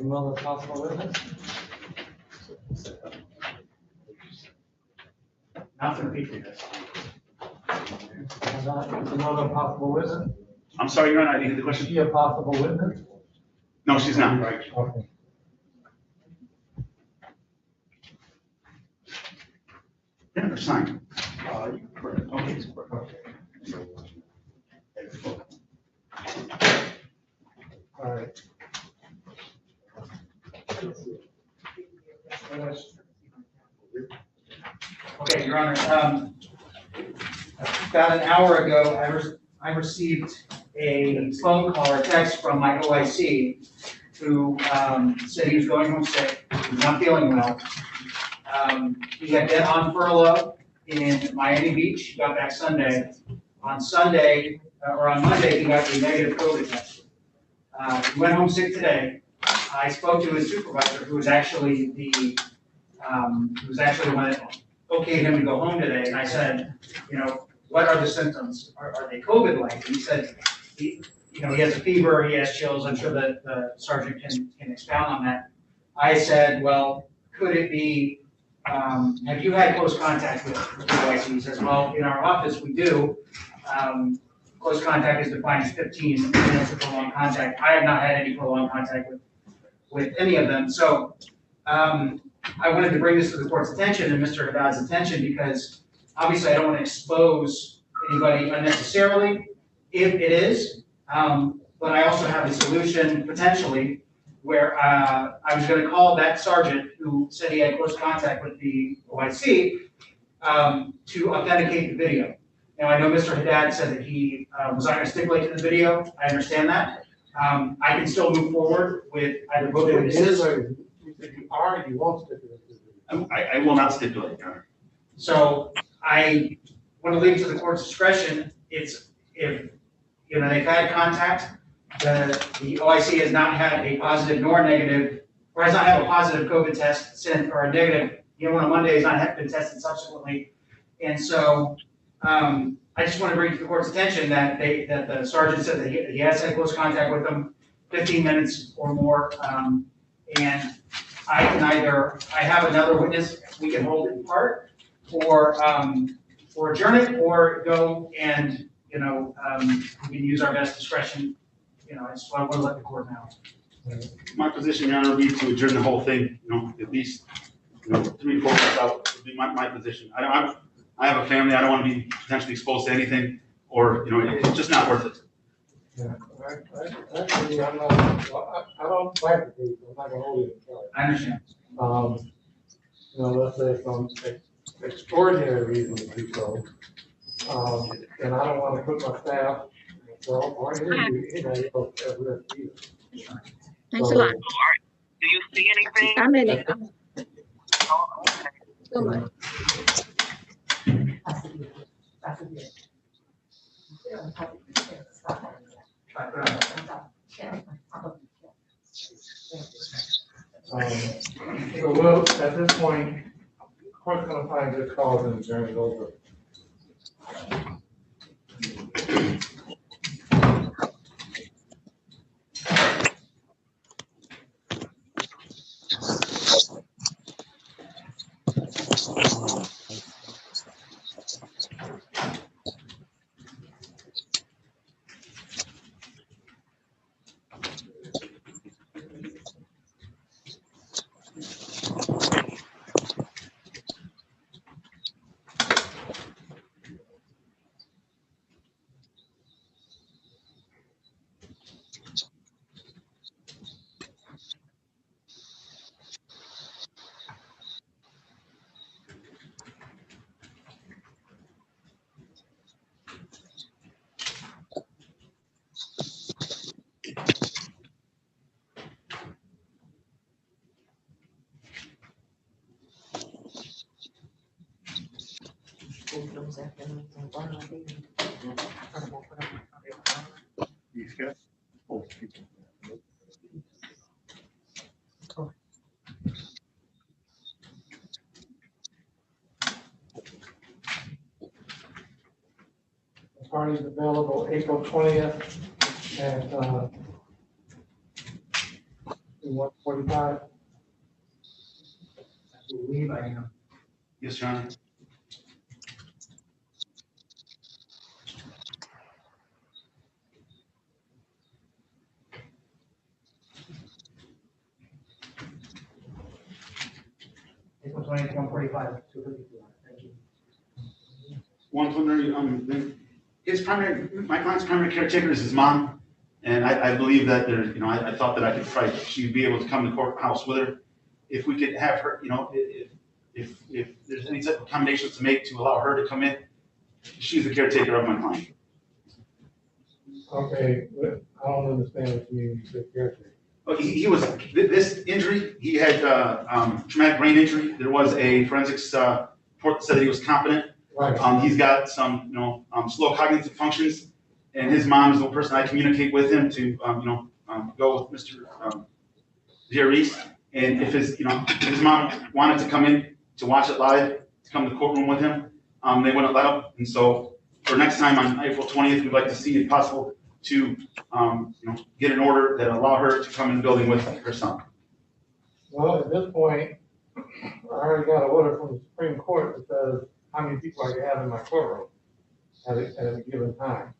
Another possible witness? Not for the people, yes. Another possible witness? I'm sorry, Your Honor, I didn't get the question. Is she a possible witness? No, she's not. Right. Okay. Never signed. Correct. Okay, it's correct. All right. Okay, Your Honor, about an hour ago, I received a phone call or text from my OIC who said he was going home sick, he was not feeling well. He had been on furlough in Miami Beach, he got back Sunday. On Sunday, or on Monday, he got a negative COVID test. He went home sick today. I spoke to his supervisor, who was actually the one that okayed him to go home today, and I said, what are the symptoms? Are they COVID-like? And he said, he has a fever, he has chills. I'm sure that the sergeant can expound on that. I said, well, could it be, have you had close contact with the OIC? He says, well, in our office, we do. Close contact is defined as 15 minutes of prolonged contact. I have not had any prolonged contact with any of them. So I wanted to bring this to the court's attention and Mr. Haddad's attention because obviously I don't want to expose anybody unnecessarily if it is, but I also have a solution potentially where I was going to call that sergeant who said he had close contact with the OIC to authenticate the video. Now, I know Mr. Haddad said that he was not going to stipulate to the video. I understand that. I can still move forward with either both witnesses. You are, you won't stipulate to the video. I will not stipulate, Your Honor. So I want to leave it to the court's discretion. If they've had contact, the OIC has not had a positive nor negative, or has not had a positive COVID test since, or a negative, on a Monday has not been tested subsequently. And so I just want to bring to the court's attention that the sergeant said that he has had close contact with them, 15 minutes or more, and I can I have another witness, we can hold it in part, or adjourn it, or go and, we can use our best discretion. I just want to let the court know. My position, Your Honor, would be to adjourn the whole thing, at least, 3-4 months out would be my position. I have a family, I don't want to be potentially exposed to anything, or, it's just not worth it. Yeah, actually, I don't like the case, I'm not gonna hold you to it. I understand. Let's say some extraordinary reason to do so. And I don't want to put my staff, myself, or anybody else at risk either. Thanks a lot. Do you see anything? I'm in it. So much. So we'll, at this point, court's gonna find this cause and adjourn it over. Parties available April 20th at 145? I believe I am. Yes, Your Honor. April 20th, 145, 254. Thank you. 120, my client's primary caretaker is his mom, and I believe that there, I thought that I could fight, she'd be able to come to the courthouse with her. If we could have her, if there's any type of accommodations to make to allow her to come in, she's the caretaker of my client. Okay, I don't understand what you mean, you said caretaker. Oh, he was, this injury, he had traumatic brain injury. There was a forensics report that said that he was competent. Right. He's got some, slow cognitive functions, and his mom is the person I communicate with him to, go with Mr. Giles. And if his mom wanted to come in to watch it live, to come to the courtroom with him, they wouldn't let him. And so for next time on April 20th, we'd like to see if possible to, get an order that allow her to come in the building with her son. Well, at this point, I already got an order from the Supreme Court that says how many people I can have in my courtroom at a given time.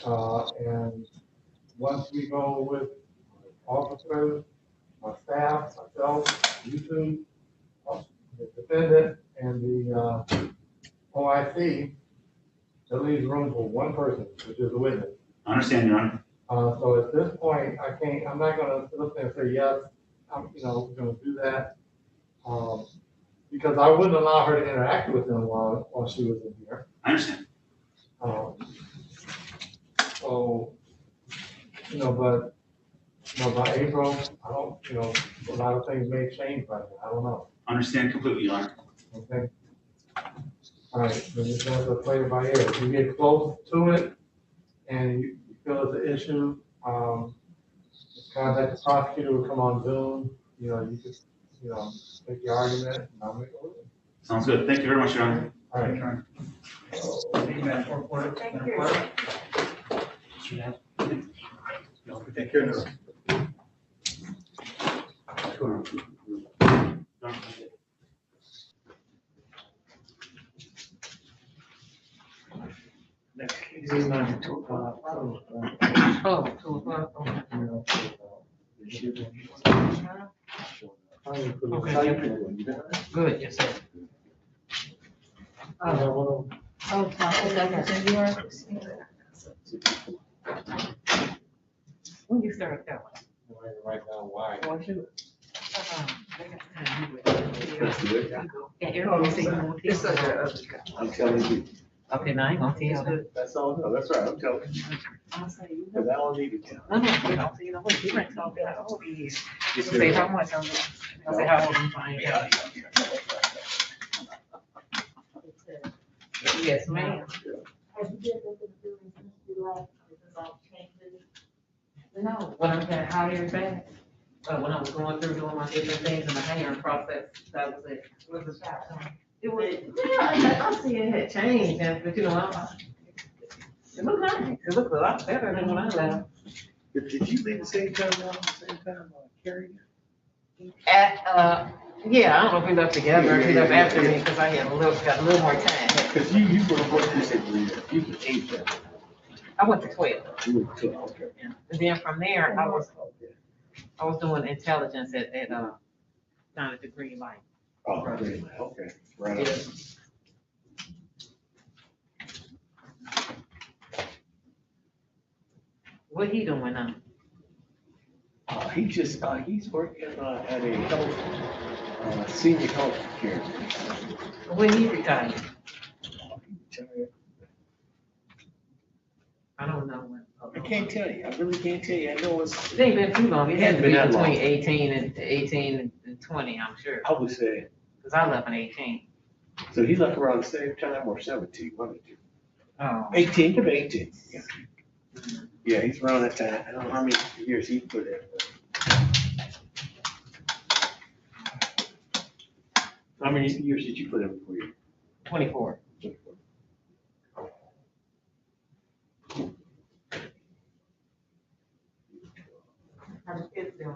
And once we go with officers, my staff, myself, you two, the defendant, and the OIC, that leaves room for one person, which is the witness. I understand, Your Honor. So at this point, I'm not gonna sit up there and say, yes, we're gonna do that. Because I wouldn't allow her to interact with him while she was in here. I understand. So, but, by April, I don't, a lot of things may change by then, I don't know, Understand completely, Your Honor. okay? All right, then just have to play it by ear. If you get close to it and you feel it's an issue, just contact the prosecutor, will come on Zoom, you could, make the argument, and I'll make it work. Sounds good. Thank you very much, Your Honor. All right. Thank you, Madam Court Reporter. Thank Madam you. Clerk. Take care of Next case is number 2 Oh, 2 o'clock. Good, yes, sir. Oh, second, you are. When you start that one? Right now, why? Oh, shoot. Yeah, everything. It's such a. I'm telling you, Okay, now I ain't gonna tell them. that's all, no, that's right, I'm telling you, I'll say you. because I don't need to tell. No, you don't see, what you ain't talking about, oh, yes. Yes, Say sir. how much I'm, I'll say how old I'm fine. Yes, ma'am. No, when I got hired back, when I was going through doing my different things in the hiring process, that was it. It was it was, yeah, I see it had changed, but it looked nice. It looked a lot better than when I left. Did you leave the same time, Carrie? Yeah, I don't know if we left together, if we left after me, because I had got a little more time. Because you were what you said, you were 8 then. I went to 12. You were 12, okay. And then from there, I was doing intelligence at down at the Green Light. Oh, really? Okay, right. Yeah. What he doing now? He just, he's working at a health, senior health care. When he retired? I don't know when. I can't tell you, I really can't tell you, I know it's, It ain't been too long. It had to be Been that long. between 18 and 20, I'm sure. I would say, Because I left in 18. so he left around the same time or 17, one of the two. Oh. 18, could be 18. Yeah. Yeah, he's around that time. I don't know how many years he put in. How many years did you put in for you? 24. How the kids doing?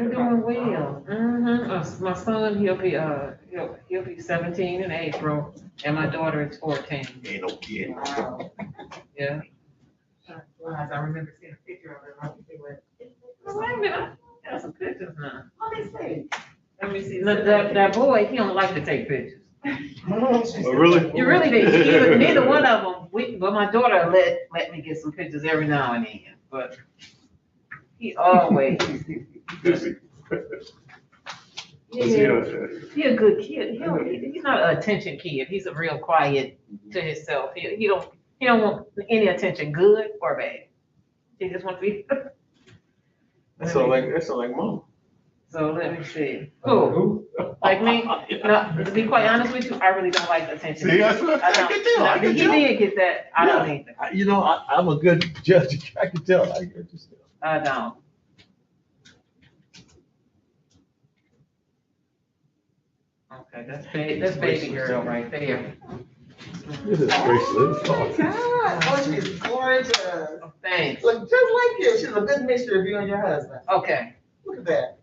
Doing well. My son, he'll be 17 in April, and my daughter is 14. Ain't no kid. Wow. Yeah. I remember seeing a picture of her. I think they went, "Oh, wait a minute, I got some pictures now. Let me see. Look, that boy, he don't like to take pictures. Oh, really? You really did. Neither one of them. But my daughter let me get some pictures every now and then. But he always. Yeah, he a good kid. He's not an attention kid. He's a real quiet to himself. He don't want any attention, good or bad. He just wants to be. That sound like mom. So let me see. Who? Like me? No, to be quite honest with you, I really don't like the attention. See, that's what I can tell. I can He tell. did get that. I don't either. You know, I'm a good judge. I can tell. I can just tell. I don't. Okay, that's baby girl right there. This is bracelet. Oh my God, oh, she's gorgeous. Oh, thanks. Look just like you. She's a good mixture of you and your husband. Okay. Look at that.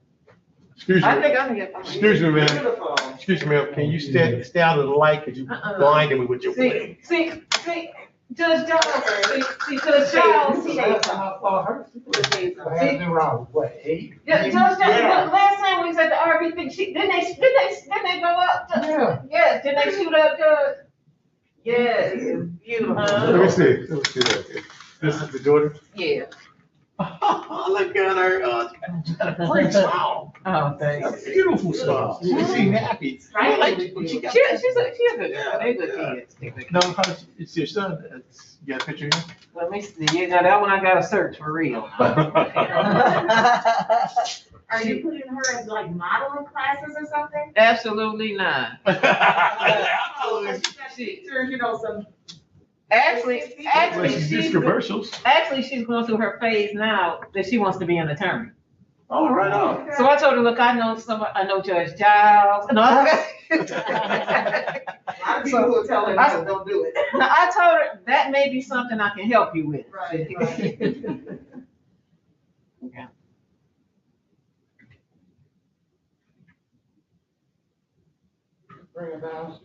Excuse I me. think I can get. Excuse me, ma'am. Beautiful. Excuse me, ma'am. Can you stay out of the light? Cause you blinded me with your wig. See, Judge Giles, see, Judge Giles. How far her? I had been around, what, 8? Yeah, Judge Giles, last time we was at the RV thing, didn't they go up? Yeah. Yes, didn't they shoot up, Judge? Yes, beautiful. Let me see. Let me see that. This is the daughter? Yeah. Look at her. She's got a great smile. Oh, thanks. A beautiful smile. She seems happy. Right? I like when she got. She's a good girl. They good kids. They good kids. No, it's your son. You got a picture here? Let me see. You know, that one I gotta search for real. Are you putting her in like modeling classes or something? Absolutely not. Sure, you know, some. Actually, Well, she's just commercials. she's going through her phase now that she wants to be an attorney. Oh, right on. So I told her, look, I know Judge Giles. No, A lot of people will tell her, no, don't do it. no, I told her that may be something I can help you with. Right. Okay. Bring it down,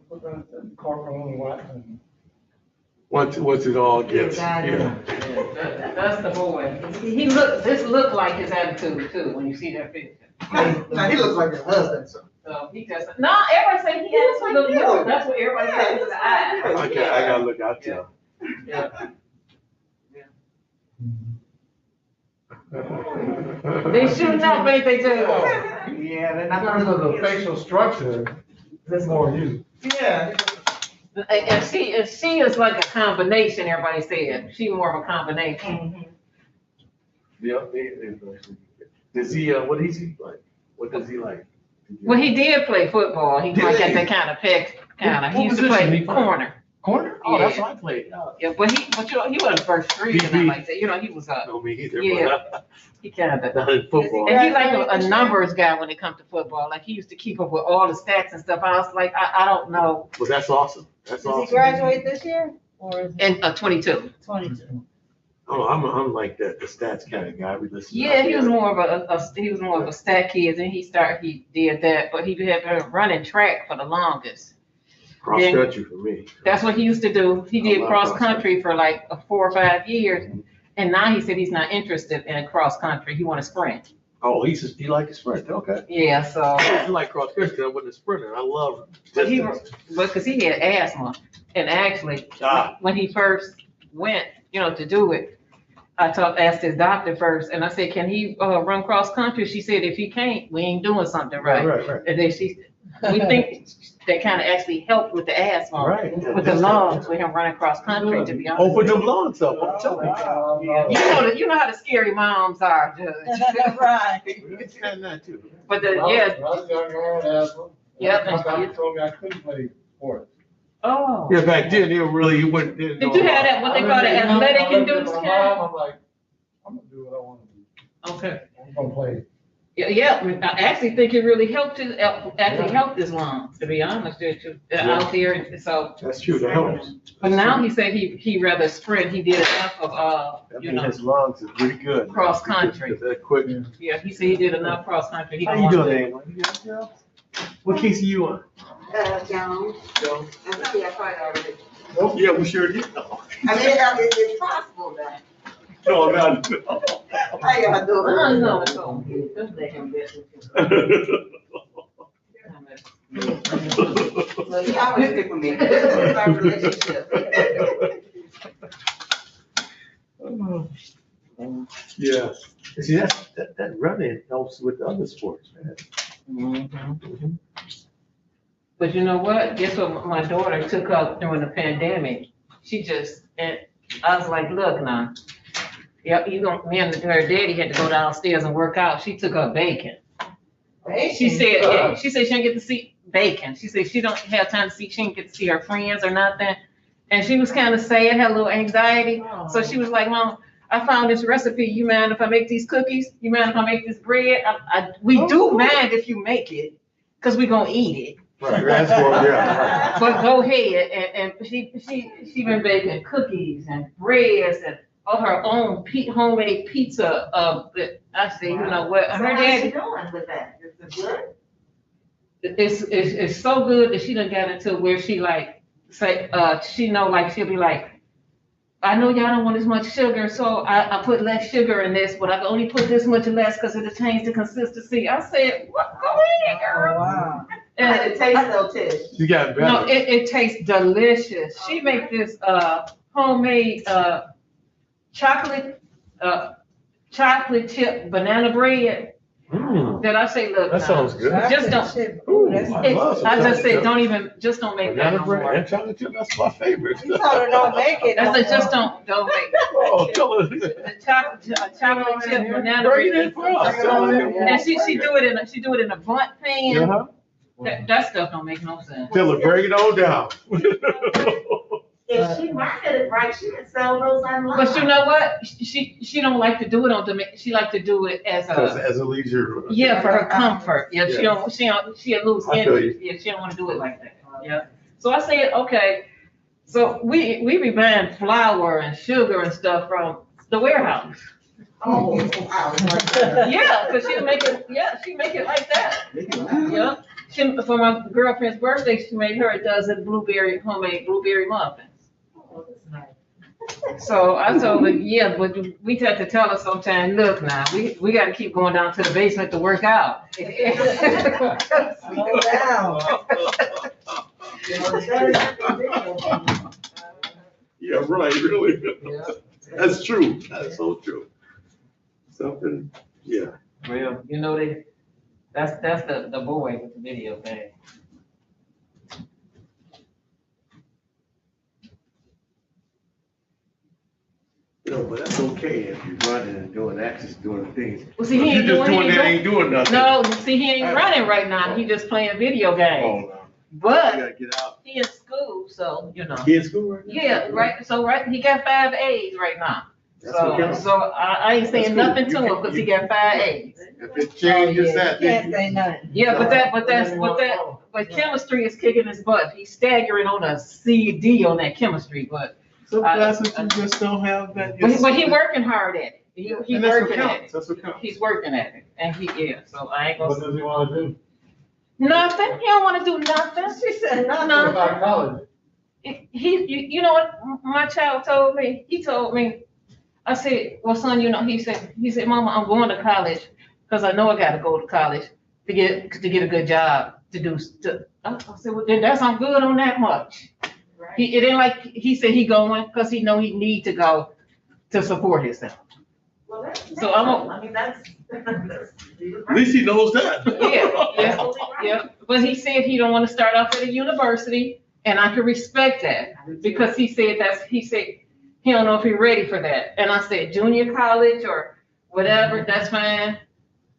put that in courtroom and what, and Once it all gets, Yeah, yeah. That's the boy. This looked like his attitude too, when you see that picture. Now, he looks like your husband, so. So he just, no, everybody say he has a little look. That's what everybody says with the eyes. Okay, I gotta look out there. Yeah. They shooting up, ain't they, too? Yeah, they're in not terms gonna of the facial structure, there's more you. Yeah. And she is like a combination, everybody said. She more of a combination. Yeah, does he, what is he like? What does he like? Well, he did play football. He Did like he? at that kind of pick, kind of. He What used to position play he play? corner. Corner? Oh, that's Yeah. what I played. Yeah, but you know, he wasn't first three or nothing DB. like that. You know, he was No, me either, Yeah. but he kind of. not in football. And he's like a numbers guy when it comes to football. Like he used to keep up with all the stats and stuff. I was like, I don't know. Well, that's awesome. That's Does he awesome. graduate this year or is And 22. 22? Oh, I'm like the stats kind of guy. We listen. Yeah, he was more of a stat kid, and he did that, but he had been running track for the longest. Cross country for me. That's what he used to do. He did I love cross cross country for like 4 or 5 years, and now he said he's not interested in cross country. He want to sprint. Oh, he like to sprint. Okay. Yeah, so I like cross country. I wasn't a sprinter. I love but distance. because he had asthma, and actually Ah. when he first went, to do it, I asked his doctor first, and I said, "Can he run cross country?" She said, "If he can't, we ain't doing something right." Right. And then we think that kind of actually helped with the asthma, Right. with the lungs, with him running cross country. To be honest, Open them lungs up. I'm telling you. you know how the scary moms are, Judge. Right. We understand that too. But When I was younger, I had asthma. Yep. My doctor told me I couldn't play sports. Oh. Yeah, back then you really wouldn't. Did you have that? What they call the athletic induced I'm kind? like, I'm gonna do what I wanna do. Okay. I'm gonna play. Yeah, I actually think it really helped his, actually helped his lungs, to be honest with you, out there, and so. That's true, that helps. But now he said he rather sprint, he did enough of, I you mean, know, his lungs is really good. cross country. That quick. Yeah, he said he did enough cross country. He How don't you want doing, to. Angela? You good, girl? What case are you on? Joan, Joe? I think I tried already. Oh, yeah, we sure did. I mean, it's possible that. No, I'm not. How y'all doing? Oh, no, it's all good. Just let him get it. Well, he always pick with me. This is our relationship. Yeah. See, that running helps with other sports, man. Mhm. But you know what? Guess what my daughter took up during the pandemic? She just, and I was like, look now. Yeah, me and her daddy had to go downstairs and work out. She took up bacon. She said, yeah, she said she didn't get to see bacon. She said she don't have time to see, she didn't get to see her friends or nothing. And she was kind of sad, had a little anxiety. So she was like, Mom, I found this recipe. You mind if I make these cookies? You mind if I make this bread? We do mind if you make it, because we're gonna eat it. Right, that's what, yeah. But go ahead, and she been baking cookies and breads and all her own homemade pizza. I say, you know what, So her how's she daddy, doing with that? Is it good? it's so good that she done got into where she like say she know, like she'll be like, I know y'all don't want as much sugar, so I put less sugar in this, but I can only put this much less because it'll change the consistency. I said, what? Go ahead, girl. Oh, wow. And How did it taste though, Tish? You got no, better. it tastes delicious. She make this homemade chocolate chip banana bread that I say, look, That sounds good. just don't. Ooh, I love some I just chocolate say, chip. don't even, just don't make that Banana no bread more. and chocolate chip, that's my favorite. You told her don't make it. I said, just don't make Oh, tell her. the chocolate chip banana Bring it bread. in for us. Tell her. And she do it in a blunt pan. Uh-huh. That stuff don't make no sense. Tell her, bring it on down. If she marketed it right, she could sell those online. But you know what? She don't like to do it on demand. She like to do it as As a leisure. yeah, for her comfort. Yeah, Yeah. she'll lose I feel interest. Yeah, she don't want to do it like that. Yeah. So I said, okay. So we be buying flour and sugar and stuff from the warehouse. Oh, wow. Yeah, cause she'll make it. Yeah, she make it like that. Yeah. She, for my girlfriend's birthday, she made her a dozen homemade blueberry muffins. So I told her, yeah, but we had to tell her sometime, look now, we got to keep going down to the basement to work out. Yeah, right, really. That's true. That's so true. Something, yeah. Well, you know, that's the boy with the video game. You know, but that's okay if you're running and doing actions, doing things. Well, see, he If ain't you're just doing, doing that, ain't doing nothing. no, see, he ain't running right now. He just playing video Oh, games. no. You But gotta get out. he in school, so, you know. He in school right now? Yeah, right, so he got 5 A's right now. That's what So, counts. so I ain't saying That's cool. nothing to him because he got 5 A's. If it changes that, Can't then say nothing. Yeah, but chemistry is kicking his butt. He's staggering on a C/D on that chemistry, but some classes you just don't have that. but he working hard at it. He And that's what working at counts. it. That's what counts. He's working at it, and so I ain't What gonna, does he wanna do? nothing. He don't wanna do nothing. She said What nothing. about college? You know what my child told me? He told me, I said, well, son, you know, he said, Mama, I'm going to college because I know I got to go to college to get a good job I said, well, then that's not good on that much. It ain't like he said he going because he know he need to go to support himself. Well, that's, So I'm I mean, that's. At least he knows that. Yeah. But he said he don't want to start off at a university, and I can respect that because he said he don't know if he's ready for that. And I said junior college or whatever, that's fine.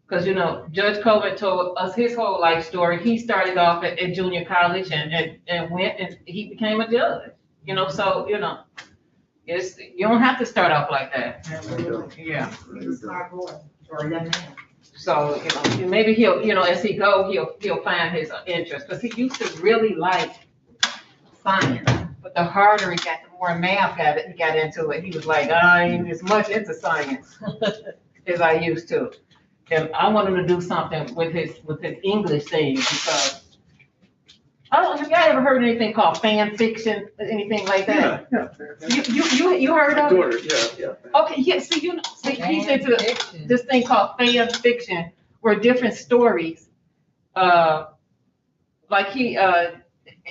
Because, you know, Judge Colvin told us his whole life story. He started off at junior college and went and he became a judge. You know, so, you know, you don't have to start off like that. Yeah. He's a smart boy, or a young man. So, maybe he'll, as he go, he'll find his interest, because he used to really like science. But the harder he got, the more math he got into it. He was like, I ain't as much into science as I used to. And I want him to do something with his English thing, because have y'all ever heard anything called fan fiction, anything like that? Yeah. You heard of it? Daughter, yeah. Okay, yeah, see, he's into this thing called fan fiction, where different stories, like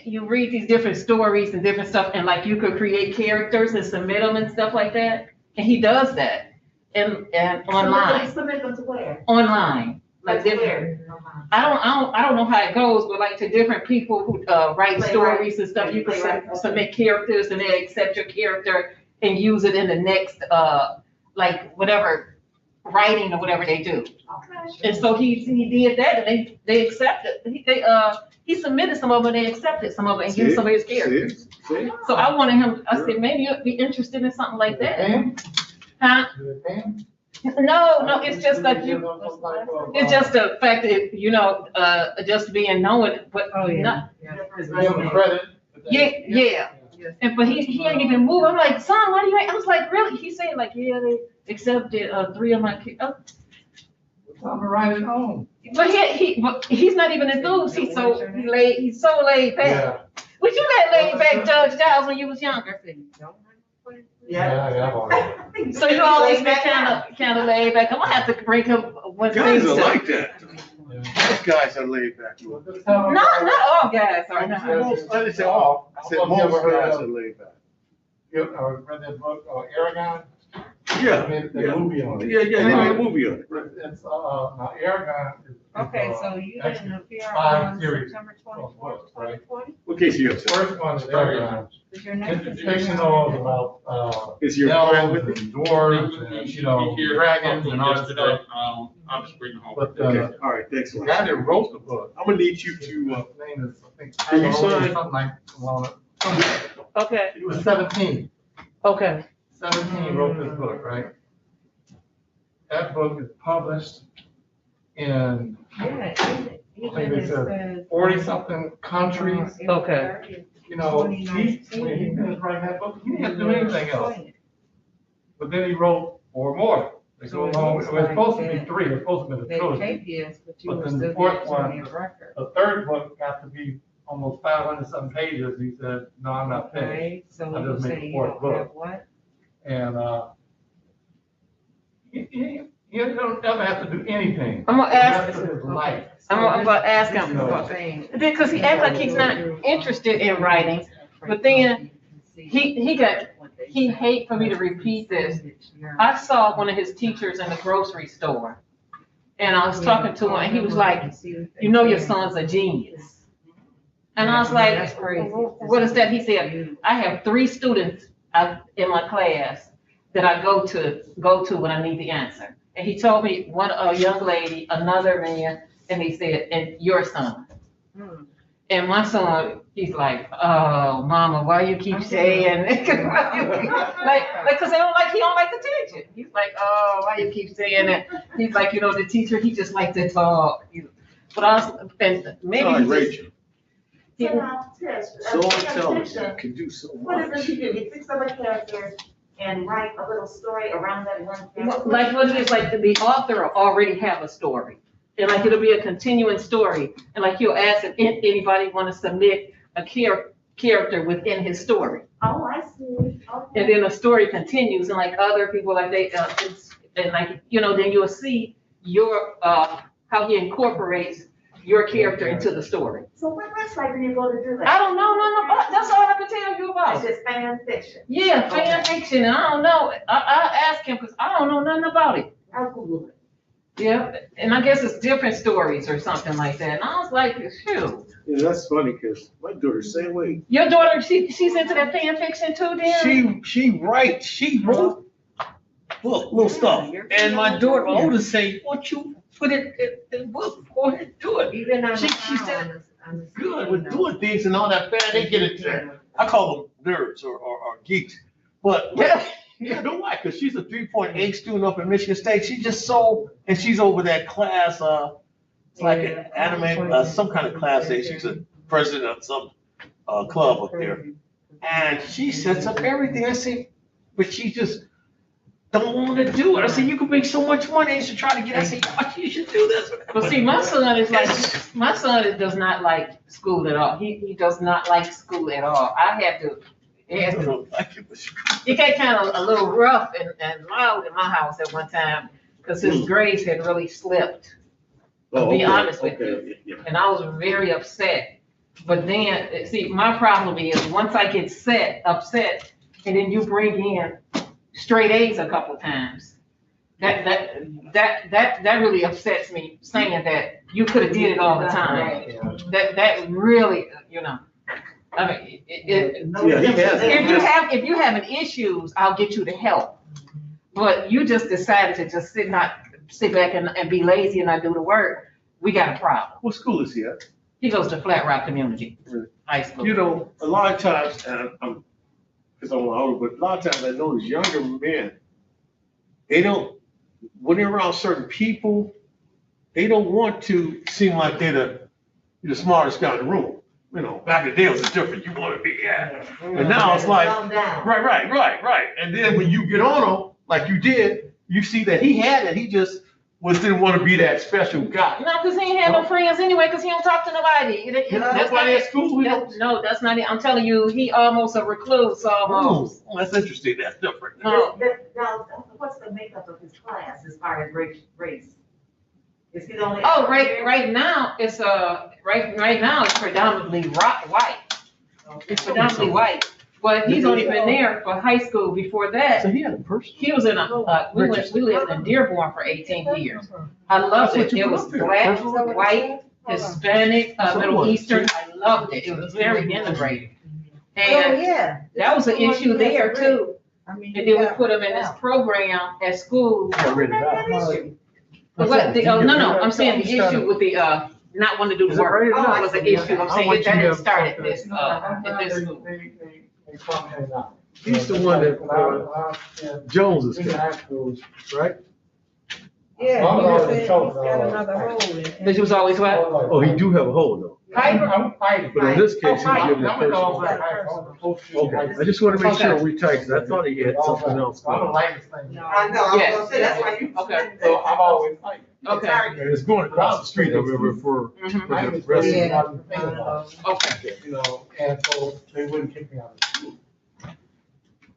you read these different stories and different stuff, and like you could create characters and submit them and stuff like that, and he does that, and online. Submit them to where? Online, like different. I don't know how it goes, but like to different people who write stories and stuff, you can submit characters, and they accept your character and use it in the next like whatever writing or whatever they do. Okay. And so he did that, and they accepted. He submitted some of them, and they accepted some of it, and used some of his characters. See? So I wanted him. I said maybe you'd be interested in something like that. Huh? No, it's just that it's just the fact that, just being known, but not. Credit. Yeah. And but he ain't even moved. I'm like, son, why do you ain't? I was like, really? He said like, yeah, they accepted 3 of my kids. Oh. I'm right at home. But he's not even enthused. He's so laid back. Yeah. Was you that laid back, Judge Giles, when you was younger? Yeah. So you always been kind of laid back. I'm gonna have to bring him when Guys things. are like that. Most guys are laid back. Not all guys are. I didn't say all. I said most guys are laid back. You read that book, Aragon? Yeah. They made a movie on it. Yeah, they made a movie on it. It's, now Aragon is. Okay, so you didn't appear 5 on series September of 24th, books, right? 2020? What case are you up The to? first one is Aragon. Is your next? It's fictional about, Is your friend elves with and me? dwarves and, dragons and all that stuff. I'll just bring it home. But, Okay, all right, thanks. the guy that wrote the book, I'm gonna need you his to, name is, I think, Can you Tyler or sign? something like, Okay. he was 17. Okay. 17 wrote this book, right? That book is published in, I think they said 40-something countries. Okay. You know, when he finished writing that book, he didn't do anything else. But then he wrote 4 more. They go along, it was supposed to be 3, it was supposed to be the trilogy. But then the 4th one, the 3rd book got to be almost 500-something pages. He said, no, I'm not finished. I just made the 4th book. And, you don't ever have to do anything. I'm gonna The ask. rest of his life. I'm gonna ask him because he acts like he's not interested in writing, but then he hate for me to repeat this. I saw one of his teachers in the grocery store, and I was talking to him, and he was like, your son's a genius. And I was like, what is that? He said, I have 3 students in my class that I go to when I need the answer. And he told me a young lady, another man, and he said, and your son. And my son, he's like, oh, mama, why you keep saying it? Because he don't like the teacher. He's like, oh, why you keep saying that? He's like, the teacher, he just like to talk. But maybe Rachel. So now, Tish, So intelligent, you can do so what is much. it you do? You fix up a character and write a little story around that one character? like what it is, like the author already have a story. And like it'll be a continuing story. And like you'll ask if anybody want to submit a character within his story. Oh, I see. Okay. And then the story continues, and like other people, like and like, then you'll see your, how he incorporates your character into the story. So what website do you go to do that? I don't know nothing about, that's all I can tell you about. It's just fan fiction. Yeah, fan fiction, and I don't know, I asked him, because I don't know nothing about it. I'll Google it. Yeah, and I guess it's different stories or something like that, and I was like, shoot. Yeah, that's funny, because my daughter, same way. Your daughter, she's into that fan fiction too, then? She wrote little stuff. And my daughter, my oldest say, "What you put it in the book? Go ahead, do it." Even on She the said, good with doing things and all that. They get it. I call them nerds or geeks. But Yeah, no why, because she's a 3.8 student up in Michigan State. She just so, and she's over that class, it's like an anime, some kind of class there. She's a president of some club up there. And she sets up everything. I say, but she just don't want to do it. I said, you can make so much money. You should try to get. I said, you should do this. But see, my son is like, my son does not like school at all. He does not like school at all. I have to, it has to, it got kind of a little rough and loud in my house at one time because his grades had really slipped. To be honest with you. Yeah. And I was very upset. But then, see, my problem is once I get upset, and then you bring in straight A's a couple times, that really upsets me, saying that you could have did it all the time. That really, you know, I mean, if you having issues, I'll get you to help. But you just decided to just sit back and be lazy and not do the work. We got a problem. What school is he at? He goes to Flat Rock Community High School. You know, a lot of times, and I'm, because I'm older, but a lot of times I notice younger men, they don't, when they're around certain people, they don't want to seem like they're the smartest guy in the room. You know, back in the day it was different. You want to be, yeah. And now it's like, right. And then when you get on them, like you did, you see that he had it. He just didn't want to be that special guy. No, because he ain't had no friends anyway, because he don't talk to nobody. That's why at school. No, that's not it. I'm telling you, he almost a recluse, almost. Oh, that's interesting. That's different. No. Now, what's the makeup of his class as far as race? Is he the only? Oh, right now, it's right now it's predominantly white. It's predominantly white. But he's only been there for high school. Before that, So he had a person. he was in we lived in Dearborn for 18 years. I loved it. It was black, white, Hispanic, Middle Eastern. I loved it. It was very integrated. And that was an issue there too. And then we put him in this program at school. No, I'm saying the issue with the, not wanting to do the work was an issue. I'm saying that didn't start at this school. They come in now. He's the one that, When I was in Jones is junior high school, right? Yeah, I'm he always just told, said he's got another hole in it. But you was always what? Oh, he do have a hole though. I'm fighting. But in this case, he's I'm giving it I'm all personal. right. Okay, I just want to make sure we tight, because I thought he had something else. I'm the lightest thing. I know, I was gonna say, that's why you. Okay. So I'm always fighting. Okay. And it's going across the street, I remember, for I the just rest of really the. wasn't thinking about it, Okay. you know, and so they wouldn't kick me out of school.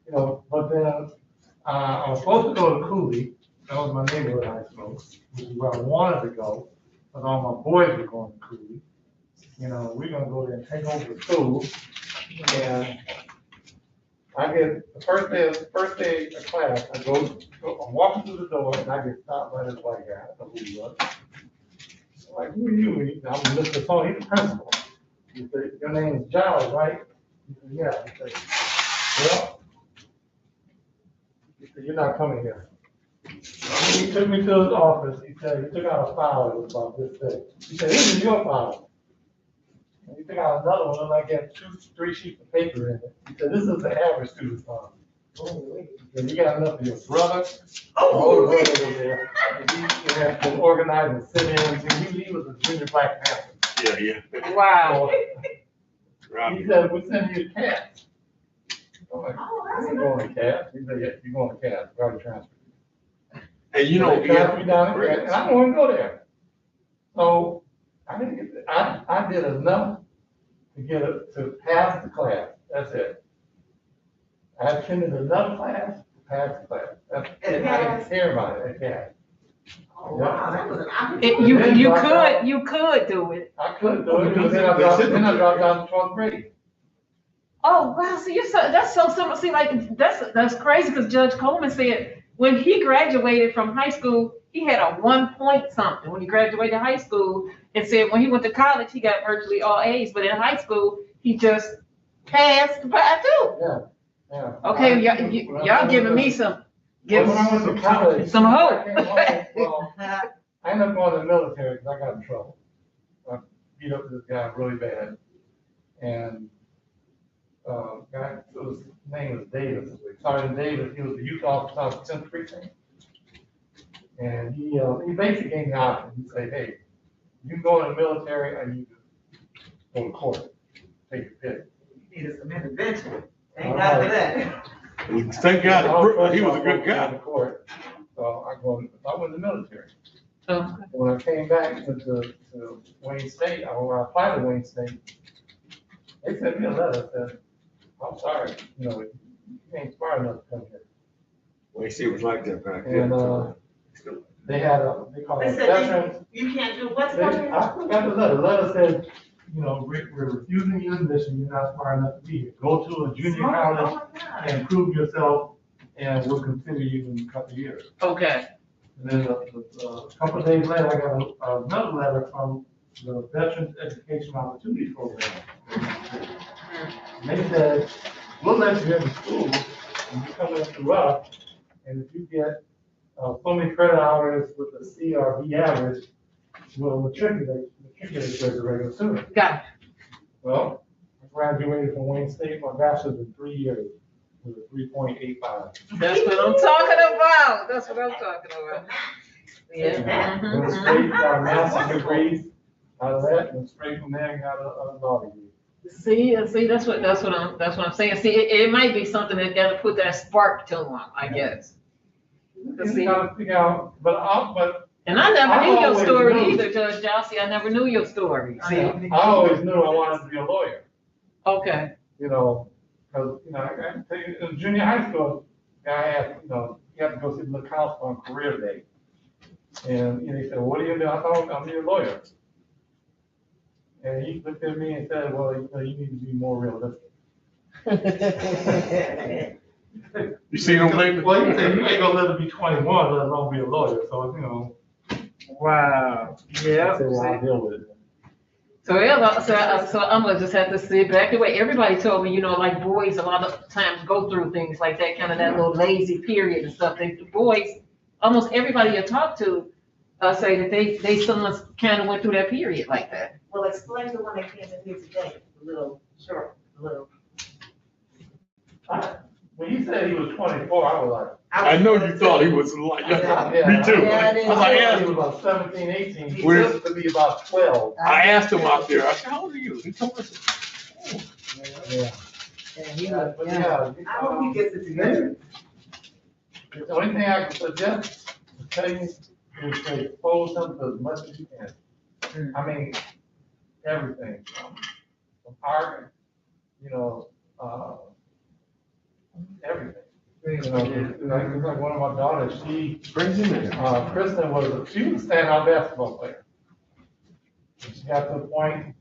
You know, but then, I was supposed to go to Cooley, that was my neighborhood high school, which is where I wanted to go, but all my boys were going to Cooley. You know, we're gonna go there and take over the school, and I get, the first day of class, I'm walking through the door, and I get stopped by this white guy, I don't know who he was. I'm like, who are you? I'm Mr. Tony, the principal. He said, your name is Giles, right? He said, yeah. He said, well, he said, you're not coming here. He took me to his office, he said, he took out a file that was about this big. He said, this is your file. And he took out another one, and I got 3 sheets of paper in it. He said, this is the average student's file. And you got enough of your brother, older brother was there, and he had been organizing sit-ins, and he was a junior Black Panther. Yeah. Wow. So, he said, we're sending you to CAS. I'm like, I ain't going to CAS. He said, yeah, you're going to CAS, got to transfer. And you know, They transferred me down there, and I don't want to go there. So, I didn't get, I did enough to pass the class, that's it. I attended another class, to pass the class, that's it, I didn't care about it, at CAS. Oh, wow, that was an You could do it. I couldn't do it, because then I dropped down to 12th grade. Oh, wow, see, that's so simple. See, like, that's crazy, because Judge Coleman said when he graduated from high school, he had a 1 point something when he graduated high school, and said when he went to college, he got virtually all A's, but in high school, he just passed by too. Yeah. Okay, y'all giving me some, When I went to college. some hope. I came home, well, I ended up going to the military because I got in trouble. I beat up this guy really bad. And guy, his name was Davis, Sergeant Davis, he was the youth officer of the 10th precinct. And he basically gave me an option. He said, hey, you can go in the military and you can go to court, take your pick. Need a some intervention. Thank God for that. Thank God, he was a good I guy. to court, so I went in the military. Okay. When I came back to Wayne State, or I applied to Wayne State, they sent me a letter that said, I'm sorry, you ain't smart enough to come here. Well, see, it was like that back And, then. they had they call They it said veterans. you can't do what's I going on? got the letter. The letter said, we're refusing your admission. You're not smart enough to be here. Go to a junior college Oh, my God. and prove yourself, and we'll consider you in a couple of years. Okay. And then a couple of days later, I got another letter from the Veterans Education Opportunity Program. And they said, we'll let you in the school, and you come in through us, and if you get so many credit hours with a C or B average, we'll matriculate you as a regular student. Got it. Well, I graduated from Wayne State, my bachelor's in 3 years, with a 3.85. That's what I'm talking about. That's what I'm talking about. Yeah. Went straight, got a master's degree out of that, and straight from there, got a law degree. See, that's what I'm saying. See, it might be something that gotta put that spark to them, I guess. You gotta figure out, but And I never I knew your always story knew. either, Judge Jossie. I never knew your story. see, I always knew I wanted to be a lawyer, Okay. because, I can tell you, in junior high school, I had, you have to go see the counselor on career day. And he said, what do you do? I thought, I'm your lawyer. And he looked at me and said, well, you need to be more realistic. You see him later? Well, he said, you ain't gonna let him be 21, let alone be a lawyer, so, Wow. I Yeah. said, well, I'll deal with it. So I'm gonna just have to sit back. The way everybody told me, like boys a lot of times go through things like that, kind of that little lazy period and stuff. The boys, almost everybody you talk to, say that they sometimes kind of went through that period like that. Well, explain the one that came in here today, a little short, a little. When you said he was 24, I was like. I know you thought he was like, Yeah, me too. Yeah, it is. I thought he was about 17, 18. He Where- used to be about 12. I asked him out there, I said, how old are you? He told us. Yeah. Yeah, But yeah. I hope he gets it together. The only thing I can suggest to tell you is to expose them to as much as you can. I mean, everything from art, everything. Like one of my daughters, Kristen she was a standout basketball player. And she got to the point,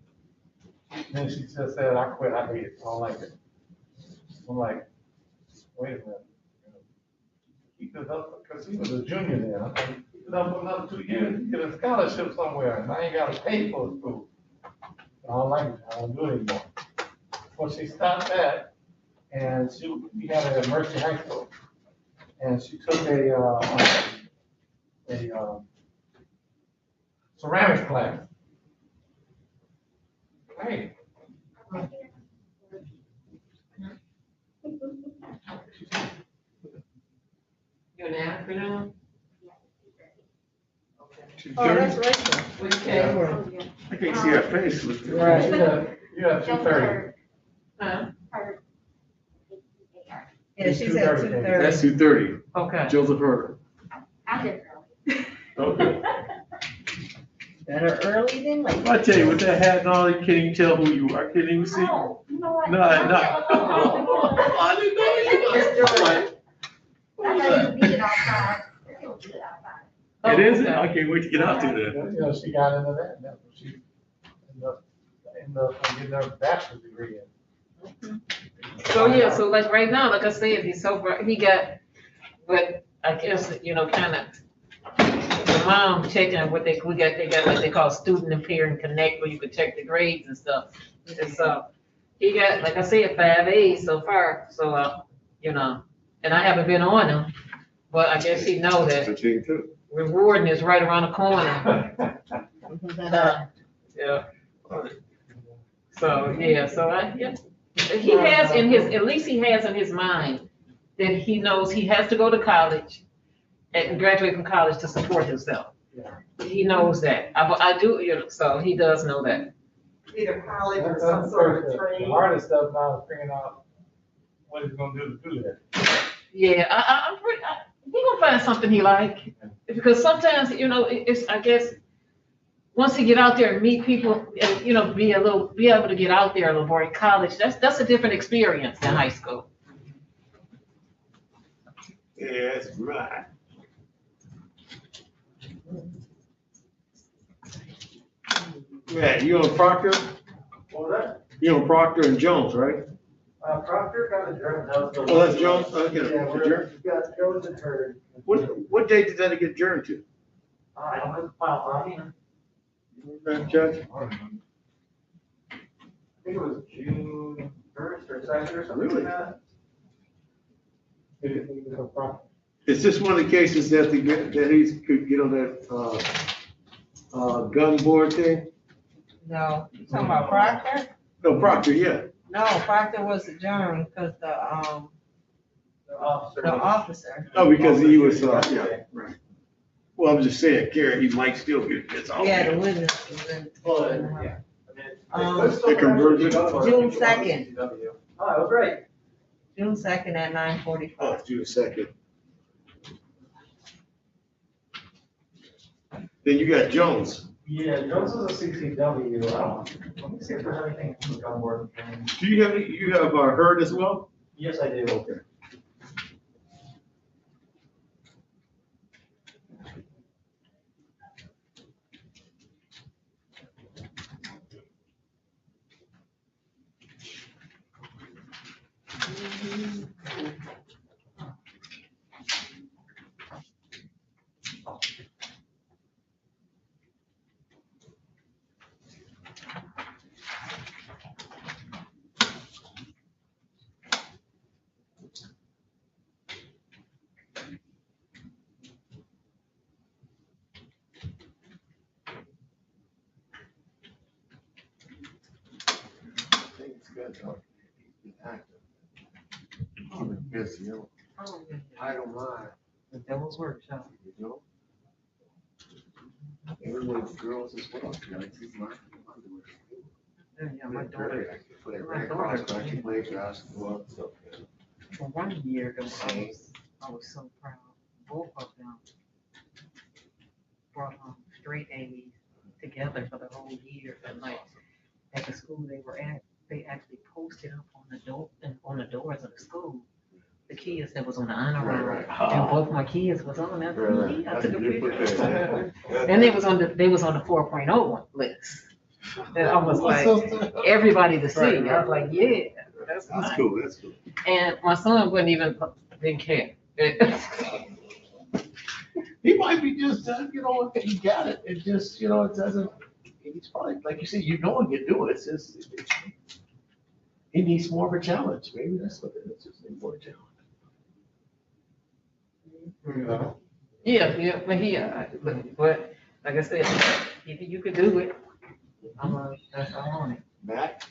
then she just said, I quit, I hate it, I don't like it. I'm like, wait a minute. Keep this up, because he was a junior then. I'm like, keep it up for another 2 years, you get a scholarship somewhere, and I ain't gotta pay for the school. I don't like it, I don't do it anymore. Well, she stopped that, and we had her at Mercy High School, and she took a ceramics class. Hey. You an afternoon? Oh, that's right. Which Yeah. came? I can't see her face. Right. You have 2:30. Huh? Yeah, she's at 2:30. That's 2:30. Okay. Joseph Herder. I did early. Okay. Better early than late. I tell you, with that hat on, you can't even tell who you are. I can't even see. Oh, you know what? No. I didn't know you was. I thought you beat it outside. It was good outside. It is? Okay. I can't wait to get out there then. She got into that, and that's what she ended up getting her bachelor's degree in. So yeah, so like right now, like I said, he's so bright, he got, but I guess, kind of, the mom checking what they got what they call student and parent connect, where you could check the grades and stuff. And so, he got, like I said, 5 A's so far, so, and I haven't been on him, but I guess he know that I think too. rewarding is right around the corner. Yeah. So, yeah, so he has in his, at least he has in his mind that he knows he has to go to college and graduate from college to support himself. He knows that. I do, so he does know that. Either college or That's some the sort of first, the trade. hardest stuff now is figuring out what he's gonna do to do that. Yeah, he gonna find something he like. Because sometimes, it's, I guess, once he get out there and meet people, and, be able to get out there a little more in college, that's a different experience than high school. Yeah, that's right. Matt, you on Proctor? What was that? You on Proctor and Jones, right? Proctor got adjourned. That was the- Oh, that's Jones? Okay, Yeah, adjourned. we got Jones adjourned. What date did that get adjourned to? I don't have the file on me. Judge? I think it was June 1st or 2nd or something like that. Is this one of the cases that he could get on that, gun board thing? No, you talking about Proctor? No, Proctor, yeah. No, Proctor was adjourned because the officer. Oh, because he was, yeah, right. Well, I'm just saying, Gary, he might still get this off. Yeah, the witness was in. Yeah. The conversion? June 2nd. Oh, that was great. June 2nd at 9:45. Oh, June 2nd. Then you got Jones. Yeah, Jones is a CCW. Let me see if there's anything from the gun board. Do you have Hurd as well? Yes, I do. Okay. I don't mind. The devil's workshop. You know? Everyone's girls as well. Yeah, my daughter, I play basketball and stuff. for 1 year, I was so proud. Both of them brought straight A's together for the whole year. And like, at the school they were at, they actually posted up on the door, on the doors of the school, the kids that was on the honor roll. And both my kids was on that. I took a picture. And they was on the 4.0 one list. And I was like, everybody to see. I was like, yeah, that's That's fine. cool, that's cool. And my son didn't care. He might be just, he got it. It just, it doesn't, he's probably, like you said, he can do it. It's just, he needs more of a challenge. Maybe that's what it is, just need more challenge. Yeah, but like I said, if you could do it, that's all on it. Matt?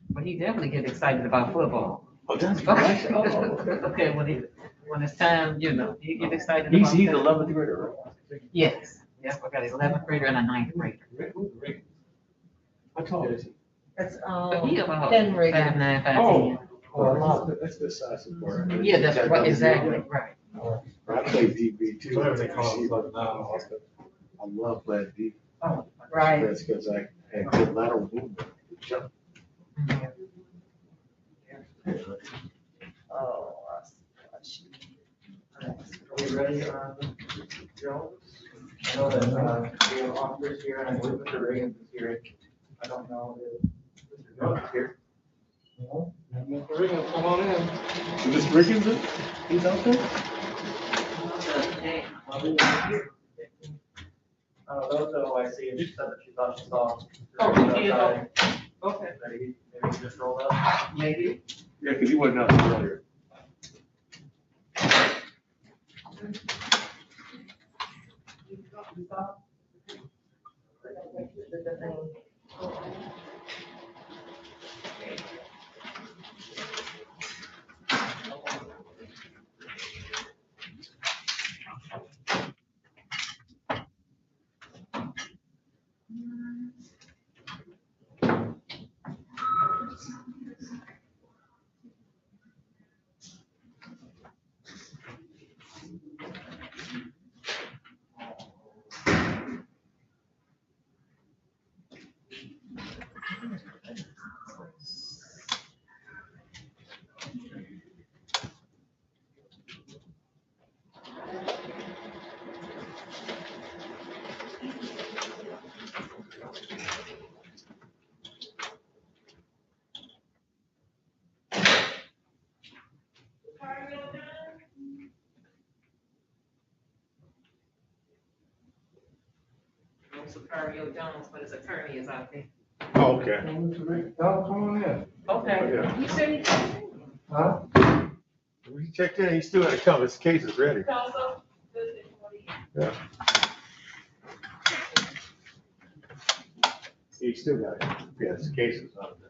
But he definitely get excited about football. Oh, that's Okay, right. Oh, okay. okay, when it's time, he get excited He's about that. 11th grader, right? Yes, yep, I got an 11th grader and a 9th grader. How tall is he? That's, But he about 10 rig. 5'9", 5'10". Oh, that's good size for him. Yeah, that's right, exactly, right. I play DB too. Whatever they call it, but now. I love playing DB. Right. That's because I had good lateral movement. Good jump. Oh, Are we ready, Jones? I know that, we have officers here, and I believe Mr. Reagan is here. I don't know if Mr. Jones is here. No, Mr. Reagan, come on in. So this Rickens, he's out there? Those that I see, she said that she thought she saw. Oh, he is out. Okay. Maybe he just rolled up. Maybe. Yeah, because he wasn't out there earlier. the thing. Sicario Jones, but his attorney is out there. Oh, okay. Tell him, come on in. Okay. Yeah. You said he Huh? When he checked in, he still had to come, his case is ready. Yeah. He still got it. Yeah, his case is on there.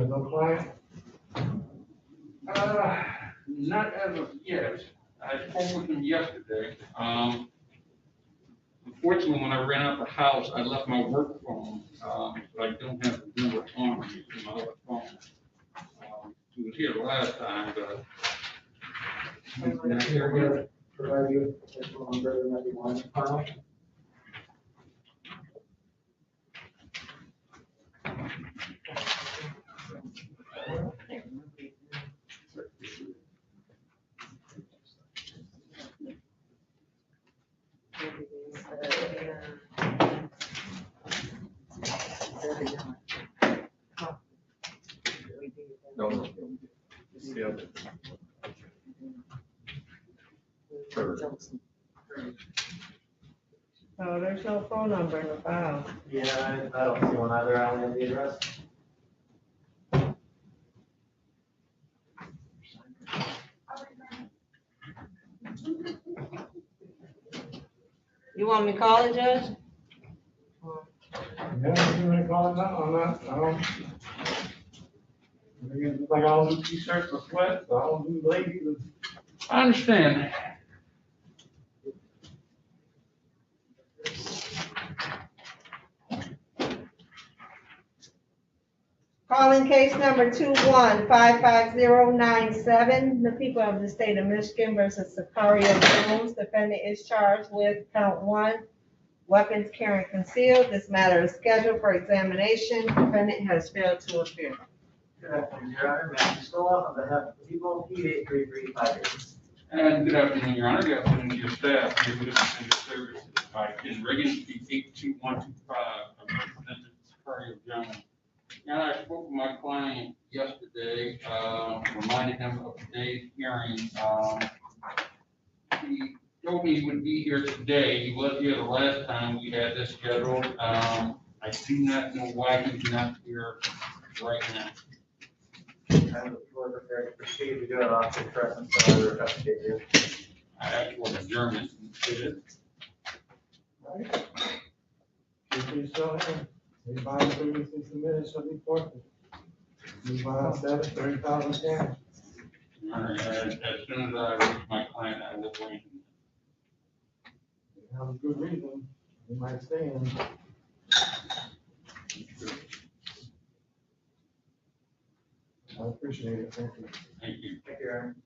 No client? Not as of yet. I spoke with him yesterday. Unfortunately, when I ran out the house, I left my work phone, but I don't have the number on me, to my other phone. He was here the last time, but he's not here yet. Provide you with one brother, maybe one, Carl. No, no. Yeah. Oh, there's no phone number in the file. Yeah, I don't see one either. I only have the address. You want me to call it, Judge? Yeah, you wanna call it now? I'm not, I don't. It's like I don't do t-shirts or sweats, I don't do ladies. I understand. Calling case number 2155097, the people of the state of Michigan versus Sicario Jones. Defendant is charged with count 1, weapons carrying concealed. This matter is scheduled for examination. Defendant has failed to appear. Good afternoon, Your Honor. Matthew Stoll on behalf of the people, P8335. And good afternoon, Your Honor. Good afternoon to your staff. Here with us in the services. Ken Riggins, P 82125. I'm representing Sicario Jones. And I spoke with my client yesterday, reminded him of today's hearing. He told me he would be here today. He was here the last time we had this scheduled. I do not know why he's not here right now. I'm fully prepared to proceed to do it off the presence of other investigators. I asked for adjournment instead. Right? If you show him, they buy previously submitted shall be forfeited. You buy 30,000 cash. All right, as soon as I reach my client, I will bring him. You have a good reason, you might stay in. I appreciate it, thank you. Thank you. Thank you, Your Honor.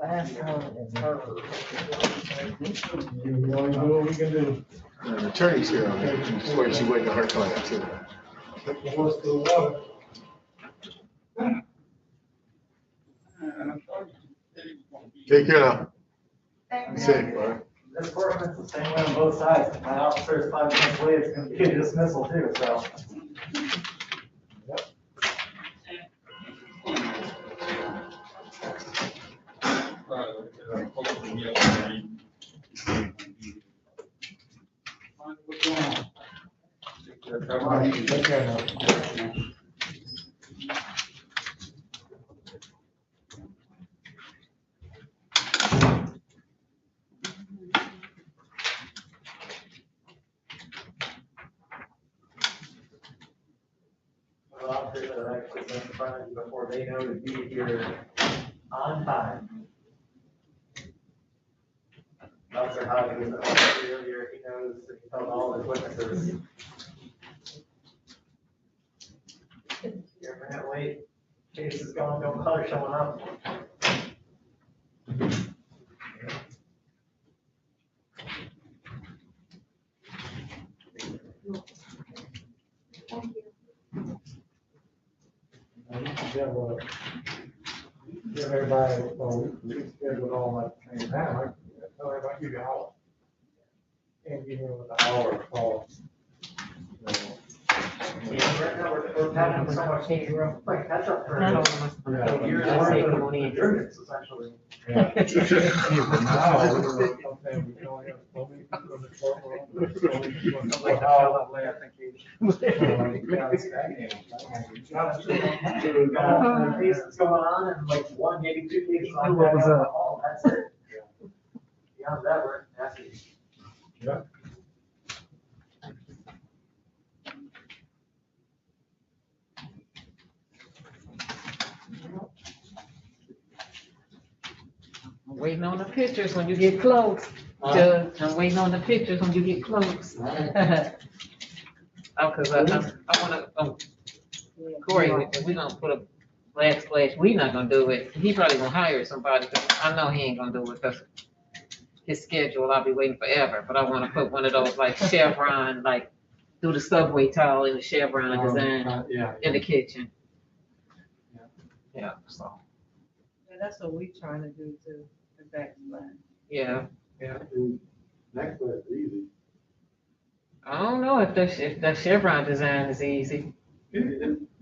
Last one is her. You only do what we can do. The attorney's here, I'm where she waiting on her client too. Put the horse to the water. Take care now. Thank Be you. safe, all right? This court is the same way on both sides. If my officer is 5 minutes late, it's gonna be a dismissal too, so. Take care now. Well, officers that are actually in front of you before they know to be here on time. Officer Hodges was earlier, he knows that he told all his witnesses. You're a minute late, case is going, don't bother showing up. Give everybody, well, we scheduled all that same time, I tell everybody, give you an hour. And give you an hour call. Yeah, right now, we're having so much, like, catch up for. Not all of us. Yeah. Years I'll worth say of come on in. adjournments, essentially. Yeah. Now, we're something we can only have so many people in the courtroom, so many people in the courthouse. Cases going on and like one, maybe 2 cases on What was that, that? all, that's it. Beyond that, we're happy. Yeah. I'm waiting on the pictures when you get close. Judge, I'm waiting on the pictures when you get close. Oh, cause I wanna, Corey, we gonna put a flag splash, we not gonna do it. He probably gonna hire somebody, 'cause I know he ain't gonna do it, 'cause his schedule, I'll be waiting forever, but I wanna put one of those like chevron, like, do the subway tile in the chevron design Yeah. in the kitchen. Yeah, so, That's what we trying to do too, the backslide. yeah, Yeah, and next one is easy. I don't know if that chevron design is easy,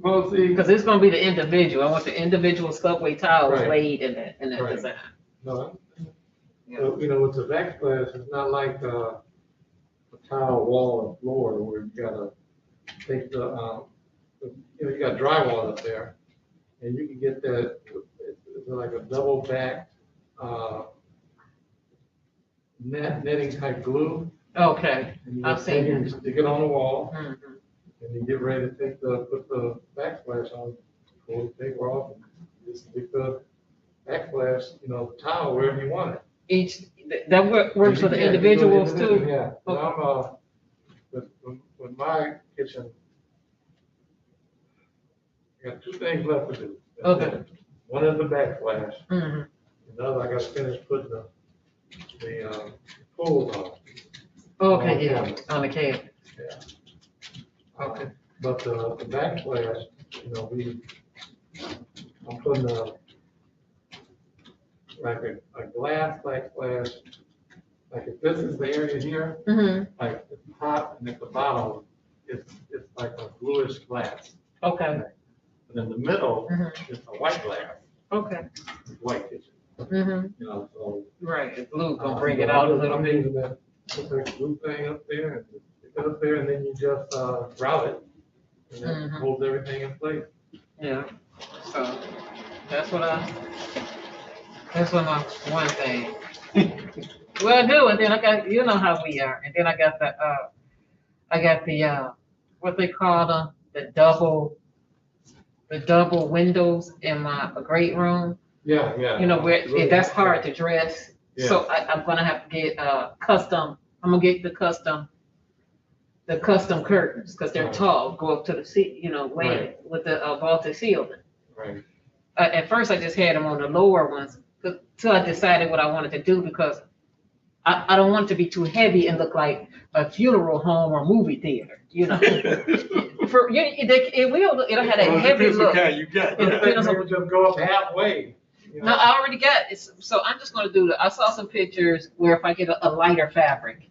Well, see, because it's gonna be the individual, I want the individual subway tiles Right. laid in that Right. design. no, Yeah. you know, with the backsplash, it's not like, a tile wall and floor where you gotta take you got drywall up there. And you can get that, it's like a double back, netting type glue. Okay. And you I've just take it seen and stick it on the wall, Mhm. and you get ready to put the backsplash on, pull the paper off, and just stick the backsplash, tile wherever you want it. Each, that works for the Yeah, individuals too? Yeah, but I'm, with my kitchen, I got 2 things left to do. That's Okay. it. One is the backsplash, Mhm. another, I gotta finish putting the pools on. Okay, yeah, on the can. Okay. But the backsplash, I'm putting like a glass backsplash. Like if this is the area here, Mhm. like the top and at the bottom, it's like a bluish glass. Okay, And in the middle, Mhm. it's a white glass, okay. it's white kitchen, Mhm. so. Right, the blue gonna bring it out a little I'm bit. using that, put that glue thing up there, and stick it up there, and then you just, grout it. And that Mhm. holds everything in place. Yeah, so that's what my one thing. Well, I do, and then I got, you know how we are, and then I got the, what they call the double windows in my great room, Yeah, yeah. you know, where, that's hard to dress. So I'm gonna have to get, I'm gonna get the custom curtains, cause they're Right. tall, go up to the landing Right. with the vaulted ceiling. Right. At first I just had them on the lower ones, till I decided what I wanted to do, because I don't want it to be too heavy and look like a funeral home or movie theater, you know? It'll have that heavy look. You got, It yeah. depends on- Maybe just go up halfway. You No, know? I already got it, so I'm just gonna do I saw some pictures where if I get a lighter fabric,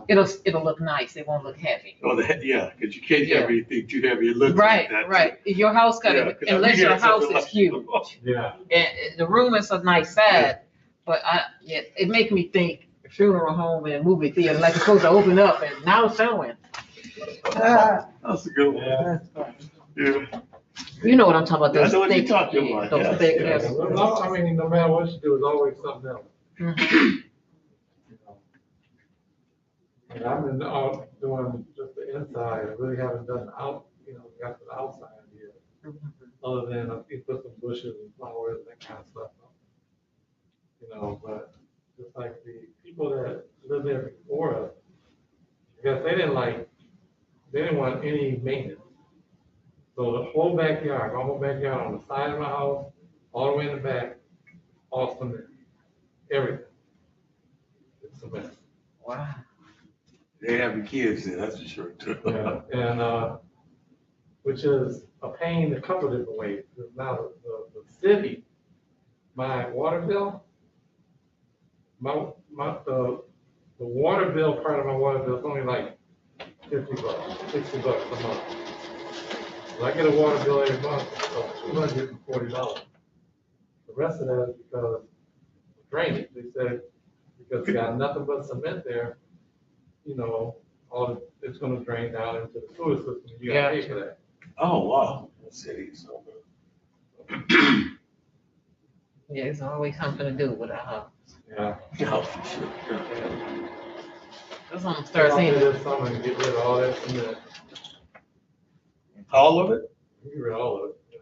it'll look nice, it won't look heavy. Oh, yeah, because you can't Yeah. have anything too heavy, it looks Right, like that. right, your house Yeah, gotta, 'cause I unless your figured house something is like- huge, Yeah. and the room is a nice size, but it make me think funeral home and movie theater, like it's supposed to open up and now showing. That's a good one. Yeah. Yeah. You know what I'm talking about, I those know what you're thick, talking about, those yes, thick, yes. Yeah, no, I mean, no matter what you do, it's always something else. Mhm. You know. And I've been doing just the inside, I really haven't done the got to the outside yet. Other than you put some bushes and flowers and that kind of stuff. You know, but just like the people that lived there before us, because they didn't want any maintenance. So the whole backyard, my whole backyard on the side of my house, all the way in the back, all cement, everything. It's cement. Wow. They having kids there, that's for sure too. Yeah, and, which is a pain a couple of different ways. Because now the city, my water bill, the water bill, part of my water bill is only like $50, $60 a month. So I get a water bill every month of $240. The rest of that is because of drainage. They said, because you got nothing but cement there, you know, it's gonna drain down into the sewer system. You gotta pay for that. Oh, wow. The city's so Yeah, it's always something to do with a house. Yeah. Yeah, for sure. That's what I'm starting Get seeing. this summer and get rid of all that cement. All of it? Get rid of all of it. Yeah.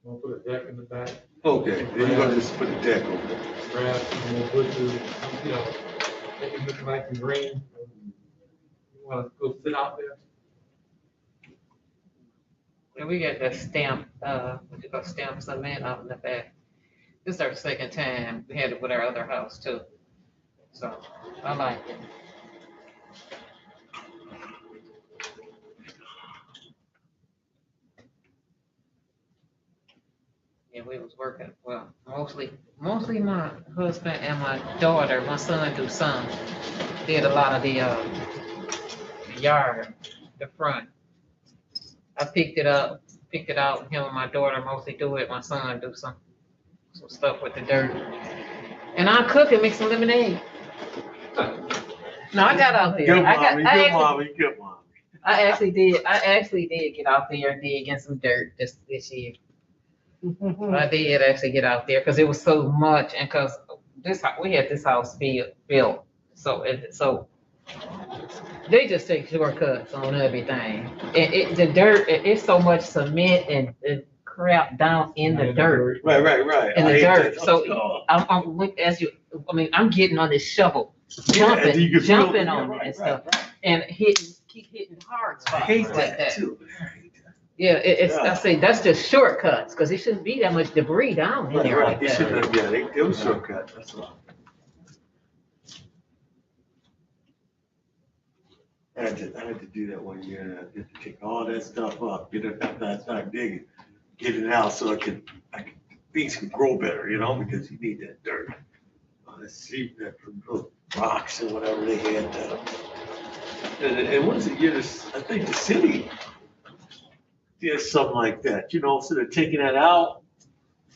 We'll put a deck in the back, Okay, then you're gonna just put a deck over there. grass, and more bushes, you know, make it look nice and green. You wanna go sit out there? And we got that stamp, what you call stamp cement out in the back. This is our second time. We had it with our other house too. So I like it. Yeah, we was working, well, mostly my husband and my daughter, my son do some, did a lot of the yard, the front. I picked it out, him and my daughter mostly do it, my son do some stuff with the dirt. And I cook and make some lemonade. No, I got out there. Good I got- mommy, I good actually- mommy, good mommy. I actually did get out there and dig in some dirt this year. I did actually get out there because it was so much, and because we had this house built, so they just take shortcuts on everything. The dirt, it's so much cement and crap down in the dirt, Right. in I the hate dirt. that. So Oh. I'm getting on this shovel, Yeah, and you can feel- jumping yeah, on it right, and stuff, right. and keep hitting hard I spots hate like that too. I hate that. Yeah, I Yeah. say that's just shortcuts, because it shouldn't be that much debris down in there Right, like they that. shouldn't have, yeah, it was shortcut, that's all. I had to do that one year, and I had to take all that stuff up, get it, after I started digging, get it out so things could grow better, you know, because you need that dirt. Let's see, that little rocks and whatever they had. And once a year, I think the city did something like that, you know, instead of taking that out,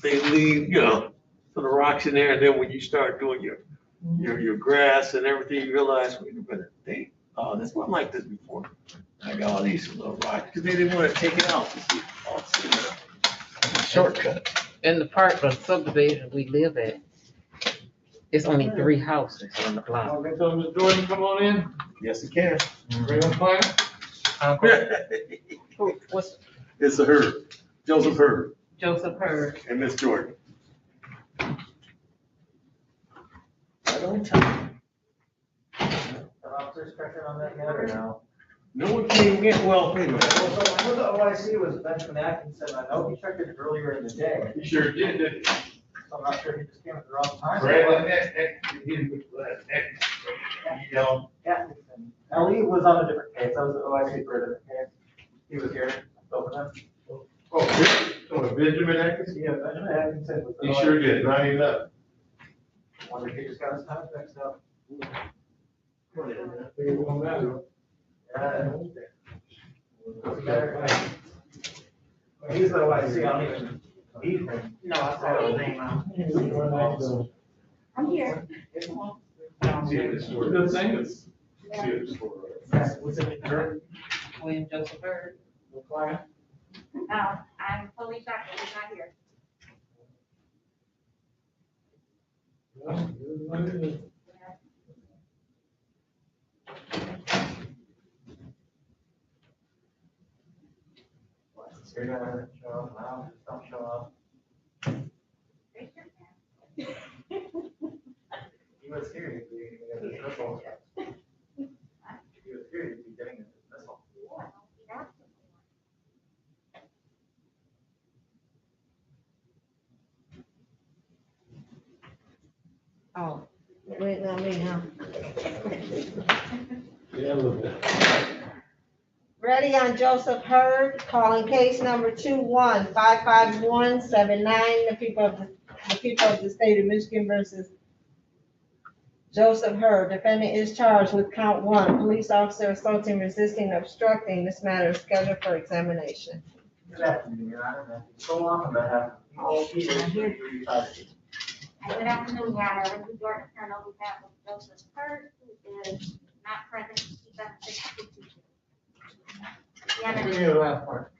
they leave, you know, some of the rocks in there, and then when you start doing your grass and everything, you realize, wait a minute, this wasn't like this before. I got all these little rocks, because they didn't want to take it out. Shortcut. In the part of subdivision we live at, it's only 3 houses on the block. Okay, so Ms. Jordan, come on in, Yes, it can. bring them plan. What's It's a Hurd, Joseph Hurd, Joseph Hurd? and Miss Jordan. I don't tell you. Officers checking on that yet or no? No one came in, well, wait a minute. Well, so I know the OIC was Benjamin Atkinson, I know he checked it earlier in the day, You sure did, didn't you? so I'm not sure he just came at the wrong time. You know, Atkinson, Ellie was on a different case, I was the OIC for a different case, he was here, both of them. Benjamin Atkinson? Yeah, Benjamin Atkinson was the. he sure did, 9/11. Wonder if he just got his time fixed up. Figure on that. He's the OIC, I don't even need him. No, I saw his name out. I'm here. Good thing is. What's in the William Joseph Byrd. I'm totally shocked that he's not here. You're gonna show up now, just don't show up. He was here, he'd be getting a dismissal. He was here, he'd be getting a dismissal. Oh, wait, on me, huh? Yeah, a little bit. Ready on Joseph Hurd, calling case number 2155179, the people of the state of Michigan versus Joseph Hurd. Defendant is charged with count 1, police officer assaulting, resisting, obstructing. This matter is scheduled for examination. Good afternoon, Your Honor. So often that happens. All people here. Good afternoon, Your Honor. This is Jordan Turner on behalf of Joseph Hurd, who is not present. He doesn't take Give me the last part.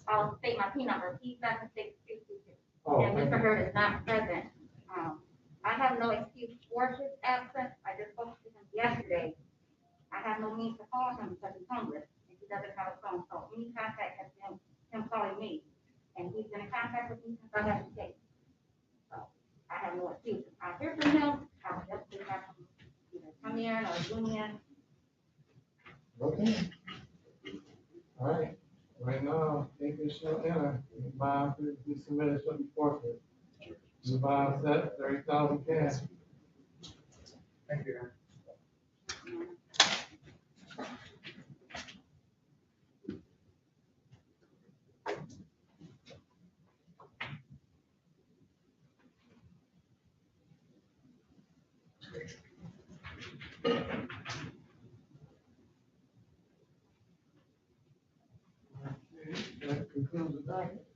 I'll state my P number, P7622. Oh, And thank Mr. you. Hurd is not present. I have no excuse for his absence. I just spoke to him yesterday. I have no means to call him because he's homeless and he doesn't have a phone. So any contact has been him calling me. And he's been in contact with me since I had the case. So I have no excuse. I'll hear from him. I'll definitely have him either come in or zoom in. Okay. All right, right now, take this short enter, bond to be submitted to the forfeit. The bond set, 30,000 cash. Thank you, Your Honor. That concludes the docket.